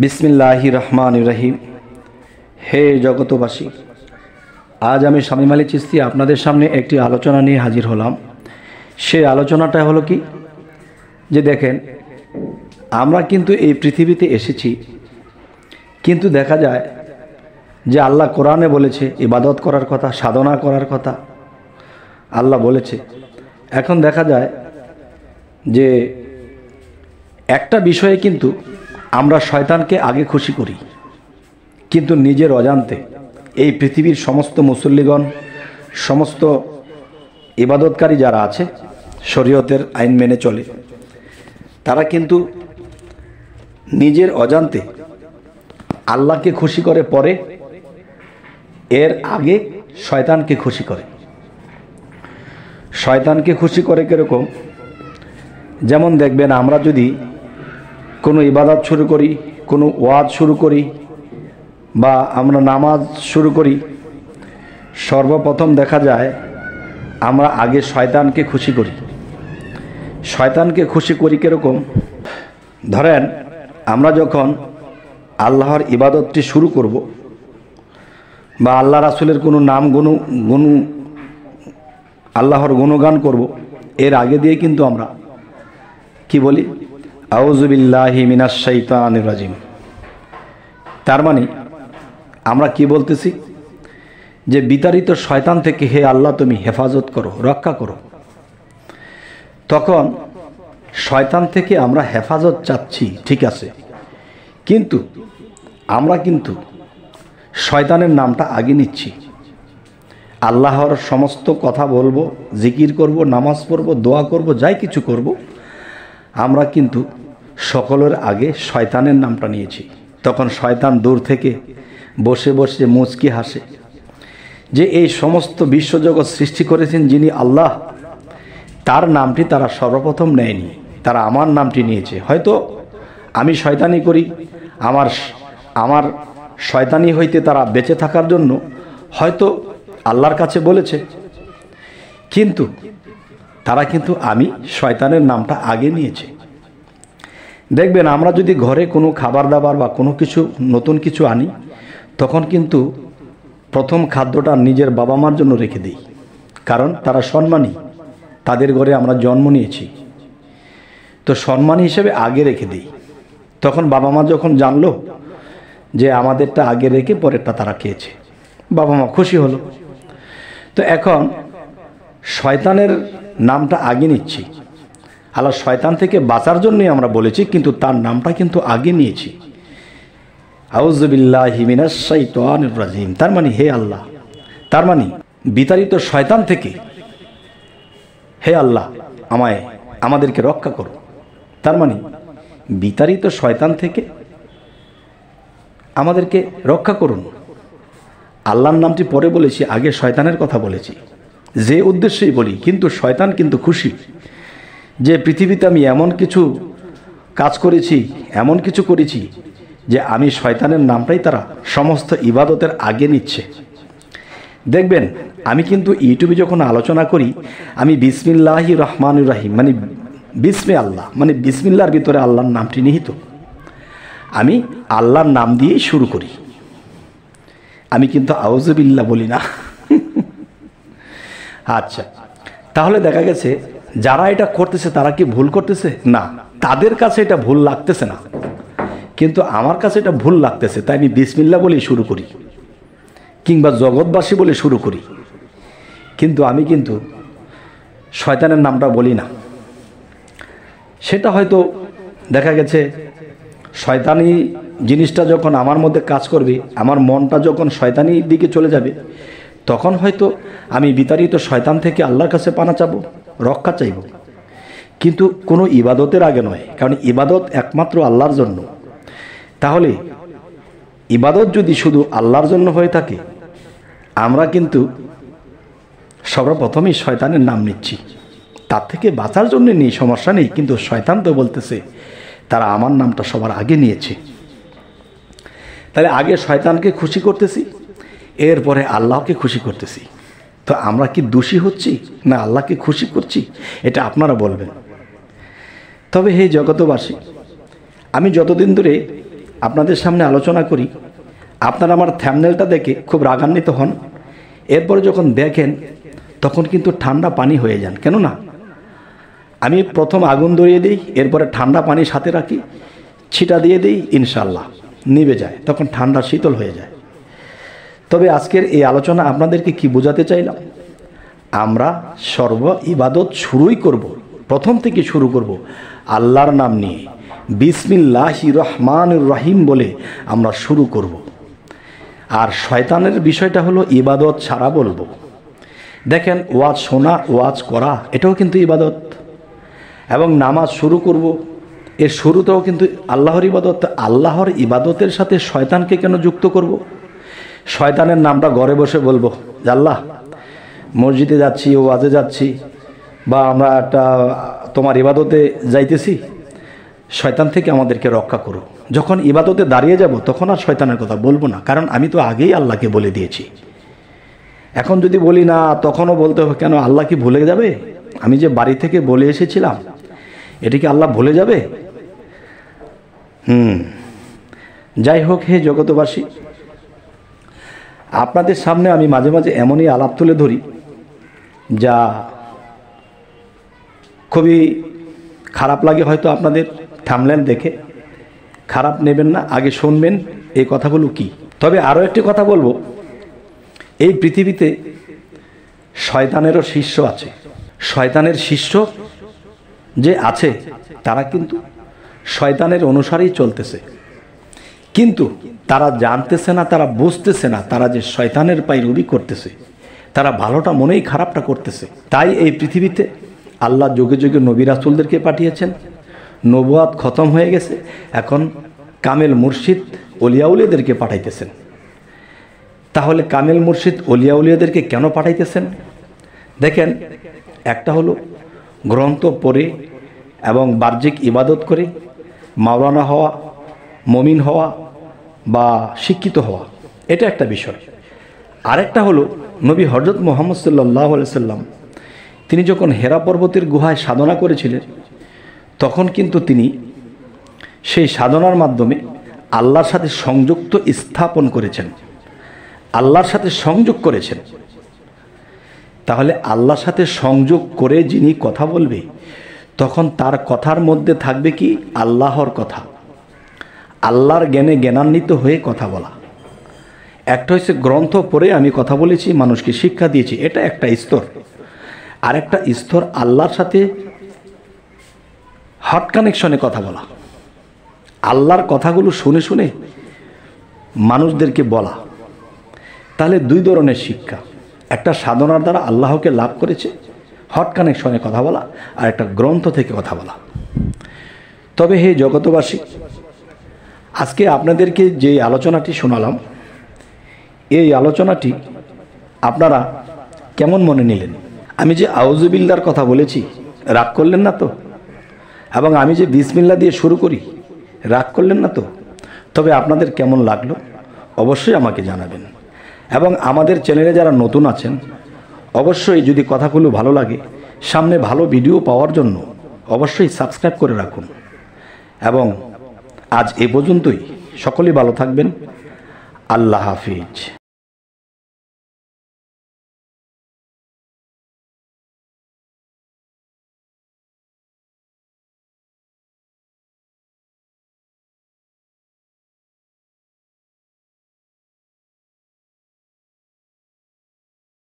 বিসমিল্লাহির রহমানির রহিম। হে জগতবাসী, আজ আমি শামীম আলী চিশতি আপনাদের সামনে একটি আলোচনা নিয়ে হাজির হলাম। সেই আলোচনাটা হলো কি, যে দেখেন, আমরা কিন্তু এই পৃথিবীতে এসেছি, কিন্তু দেখা যায় যে আল্লাহ কোরআনে বলেছে ইবাদত করার কথা, সাধনা করার কথা আল্লাহ বলেছে। এখন দেখা যায় যে একটা বিষয়ে কিন্তু আমরা শয়তানকে আগে খুশি করি, কিন্তু নিজের অজান্তে এই পৃথিবীর সমস্ত মুসল্লিগণ, সমস্ত ইবাদতকারী যারা আছে, শরীয়তের আইন মেনে চলে, তারা কিন্তু নিজের অজান্তে আল্লাহকে খুশি করে পরে, এর আগে শয়তানকে খুশি করে। শয়তানকে খুশি করে কীরকম? যেমন দেখবেন, আমরা যদি কোনো ইবাদত শুরু করি, কোনো ওয়াজ শুরু করি, বা আমরা নামাজ শুরু করি, সর্বপ্রথম দেখা যায় আমরা আগে শয়তানকে খুশি করি। শয়তানকে খুশি করি কীরকম? ধরেন, আমরা যখন আল্লাহর ইবাদতটি শুরু করব, বা আল্লাহ রাসূলের কোনো নাম গুণ আল্লাহর গুণগান করব, এর আগে দিয়ে কিন্তু আমরা কি বলি? আউযু বিল্লাহি মিনাশ শাইতানির রাজিম। তার মানে আমরা কি বলতেছি? যে বিতাড়িত শয়তান থেকে হে আল্লাহ তুমি হেফাজত করো, রক্ষা করো। তখন শয়তান থেকে আমরা হেফাজত চাচ্ছি, ঠিক আছে, কিন্তু আমরা কিন্তু শয়তানের নামটা আগে নিচ্ছি। আল্লাহর সমস্ত কথা বলবো, জিকির করব, নামাজ পড়ব, দোয়া করব, যাই কিছু করব, আমরা কিন্তু সকলের আগে শয়তানের নামটা নিয়েছি। তখন শয়তান দূর থেকে বসে বসে মুচকি হাসে যে এই সমস্ত বিশ্বজগৎ সৃষ্টি করেছেন যিনি আল্লাহ, তার নামটি তারা সর্বপ্রথম নেয়নি, তারা আমার নামটি নিয়েছে। হয়তো আমি শয়তানি করি, আমার শয়তানি হইতে তারা বেঁচে থাকার জন্য হয়তো আল্লাহর কাছে বলেছে, কিন্তু তারা কিন্তু আমি শয়তানের নামটা আগে নিয়েছে। দেখবেন, আমরা যদি ঘরে কোনো খাবার দাবার বা কোনো কিছু নতুন কিছু আনি, তখন কিন্তু প্রথম খাদ্যটা নিজের বাবা মার জন্য রেখে দিই, কারণ তারা সম্মানী, তাদের ঘরে আমরা জন্ম নিয়েছি, তো সম্মানী হিসেবে আগে রেখে দিই। তখন বাবা মা যখন জানলো যে আমাদেরটা আগে রেখে পরেরটা তারা খেয়েছে, বাবা মা খুশি হলো। তো এখন শয়তানের নামটা আগে নিচ্ছি। আল্লাহ শয়তান থেকে বাঁচার জন্যই আমরা বলেছি, কিন্তু তার নামটা কিন্তু আগে নিয়েছি। আউযু বিল্লাহি মিনাশ শাইতানির রাজিম। তার মানে হে আল্লাহ, তার মানে বিতাড়িত শয়তান থেকে হে আল্লাহ আমাদেরকে রক্ষা করো। তার মানে বিতাড়িত শয়তান থেকে আমাদেরকে রক্ষা করুন। আল্লাহর নামটি পরে বলেছি, আগে শয়তানের কথা বলেছি, যে উদ্দেশ্যেই বলি। কিন্তু শয়তান কিন্তু খুশি যে পৃথিবীতে আমি এমন কিছু কাজ করেছি, এমন কিছু করেছি যে আমি শয়তানের নামটাই তারা সমস্ত ইবাদতের আগে নিচ্ছে। দেখবেন, আমি কিন্তু ইউটিউবে যখন আলোচনা করি, আমি বিসমিল্লাহির রহমানির রহিম মানে বিসমে আল্লাহ, মানে বিসমিল্লাহর ভিতরে আল্লাহর নামটি নিহিত, আমি আল্লাহর নাম দিয়েই শুরু করি। আমি কিন্তু আউযু বিল্লাহ বলি না। আচ্ছা, তাহলে দেখা গেছে যারা এটা করতেছে তারা কি ভুল করতেছে? না, তাদের কাছে এটা ভুল লাগতেছে না, কিন্তু আমার কাছে এটা ভুল লাগতেছে। তাই আমি বিসমিল্লাহ বলে শুরু করি, কিংবা জগৎবাসী বলে শুরু করি, কিন্তু আমি কিন্তু শয়তানের নামটা বলি না। সেটা হয়তো দেখা গেছে শয়তানি জিনিসটা যখন আমার মধ্যে কাজ করবে, আমার মনটা যখন শয়তানির দিকে চলে যাবে, তখন হয়তো আমি বিতাড়িত শয়তান থেকে আল্লাহর কাছে পানা চাবো, রক্ষা চাইব, কিন্তু কোনো ইবাদতের আগে নয়, কারণ ইবাদত একমাত্র আল্লাহর জন্য। তাহলে ইবাদত যদি শুধু আল্লাহর জন্য হয়ে থাকে, আমরা কিন্তু সর্বপ্রথমেই শয়তানের নাম নিচ্ছি। তার থেকে বাঁচার জন্য নেই, সমস্যা নেই, কিন্তু শয়তান তো বলতেছে তারা আমার নামটা সবার আগে নিয়েছে। তাহলে আগে শয়তানকে খুশি করতেছি, এরপরে আল্লাহকে খুশি করতেছি। তো আমরা কি দোষী হচ্ছি না আল্লাহকে খুশি করছি? এটা আপনারা বলবেন। তবে হে জগতবাসী, আমি যতদিন ধরে আপনাদের সামনে আলোচনা করি, আপনারা আমার থ্যাম্বনেলটা দেখে খুব রাগান্বিত হন, এরপরে যখন দেখেন তখন কিন্তু ঠান্ডা পানি হয়ে যান। কেননা আমি প্রথম আগুন ধরিয়ে দিই, এরপরে ঠান্ডা পানি সাথে রাখি, ছিটা দিয়ে দিই, ইনশাল্লাহ নিভে যায়, তখন ঠান্ডা শীতল হয়ে যায়। তবে আজকের এই আলোচনা আপনাদেরকে কি বোঝাতে চাইলাম, আমরা সর্ব ইবাদত শুরুই করব, প্রথম থেকে শুরু করব আল্লাহর নাম নিয়ে, বিসমিল্লাহির রহমানির রহিম বলে আমরা শুরু করব। আর শয়তানের বিষয়টা হলো ইবাদত ছাড়া বলবো। দেখেন, ওয়াজ শোনা, ওয়াজ করা, এটাও কিন্তু ইবাদত। এবং নামাজ শুরু করব, এর শুরুতেও কিন্তু আল্লাহর ইবাদত। আল্লাহর ইবাদতের সাথে শয়তানকে কেন যুক্ত করব? শয়তানের নামটা ঘরে বসে বলবো যে আল্লাহ, মসজিদে যাচ্ছি, ওয়াজে যাচ্ছি, বা আমরা একটা তোমার ইবাদতে যাইতেছি, শয়তান থেকে আমাদেরকে রক্ষা করো। যখন ইবাদতে দাঁড়িয়ে যাব তখন আর শয়তানের কথা বলবো না, কারণ আমি তো আগেই আল্লাহকে বলে দিয়েছি। এখন যদি বলি না, তখনও বলতে হবে কেন? আল্লাহ কি ভুলে যাবে? আমি যে বাড়ি থেকে বলে এসেছিলাম, এটা কি আল্লাহ ভুলে যাবে? যাই হোক, হে জগতবাসী, আপনাদের সামনে আমি মাঝে মাঝে এমনই আলাপ তুলে ধরি যা খুবই খারাপ লাগে হয়তো আপনাদের। থাম্বনেল দেখে খারাপ নেবেন না, আগে শুনবেন এই কথাগুলো কি। তবে আরও একটি কথা বলবো, এই পৃথিবীতে শয়তানেরও শিষ্য আছে। শয়তানের শিষ্য যে আছে তারা কিন্তু শয়তানের অনুসারেই চলতেছে, কিন্তু তারা জানতেছে না, তারা বুঝতেছে না, তারা যে শয়তানের পায়রবি করতেছে, তারা ভালোটা মনেই খারাপটা করতেছে। তাই এই পৃথিবীতে আল্লাহ যুগে যুগে নবী রাসূলদেরকে পাঠিয়েছেন, নবুয়াত খতম হয়ে গেছে, এখন কামেল মুর্শিদ অলিয়াউলিয়াদেরকে পাঠাইতেছেন। তাহলে কামেল মুর্শিদ অলিয়াউলিয়াদেরকে কেন পাঠাইতেছেন? দেখেন, একটা হলো গ্রন্থ পড়ে এবং বাহ্যিক ইবাদত করে মাওলানা হওয়া, মমিন হওয়া বা শিক্ষিত হওয়া, এটা একটা বিষয়। আরেকটা হলো নবী হযরত মুহাম্মদ সাল্লাল্লাহু আলাইহি সাল্লাম তিনি যখন হেরা পর্বতের গুহায় সাধনা করেছিলেন, তখন কিন্তু তিনি সেই সাধনার মাধ্যমে আল্লাহর সাথে সংযুক্ত স্থাপন করেছেন, আল্লাহর সাথে সংযোগ করেছেন। তাহলে আল্লাহর সাথে সংযোগ করে যিনি কথা বলবে, তখন তার কথার মধ্যে থাকবে কি? আল্লাহর কথা, আল্লাহর জ্ঞানে জ্ঞানান্বিত হয়ে কথা বলা। একটা হচ্ছে গ্রন্থ পড়ে আমি কথা বলেছি, মানুষকে শিক্ষা দিয়েছি, এটা একটা স্তর। আরেকটা স্তর আল্লাহর সাথে হট কানেকশনে কথা বলা, আল্লাহর কথাগুলো শুনে শুনে মানুষদেরকে বলা। তাহলে দুই ধরনের শিক্ষা, একটা সাধনার দ্বারা আল্লাহকে লাভ করেছে, হট কানেকশনে কথা বলা, আর একটা গ্রন্থ থেকে কথা বলা। তবে হে জগতবাসী, আজকে আপনাদেরকে যে আলোচনাটি শোনালাম, এই আলোচনাটি আপনারা কেমন মনে নিলেন? আমি যে আউযুবিল্লাহর কথা বলেছি, রাগ করলেন না তো? এবং আমি যে বিসমিল্লাহ দিয়ে শুরু করি, রাগ করলেন না তো? তবে আপনাদের কেমন লাগলো অবশ্যই আমাকে জানাবেন। এবং আমাদের চ্যানেলে যারা নতুন আছেন, অবশ্যই যদি কথাগুলো ভালো লাগে, সামনে ভালো ভিডিও পাওয়ার জন্য অবশ্যই সাবস্ক্রাইব করে রাখুন। এবং আজ এ পর্যন্তই, সকলেই ভালো থাকবেন। আল্লাহ হাফিজ।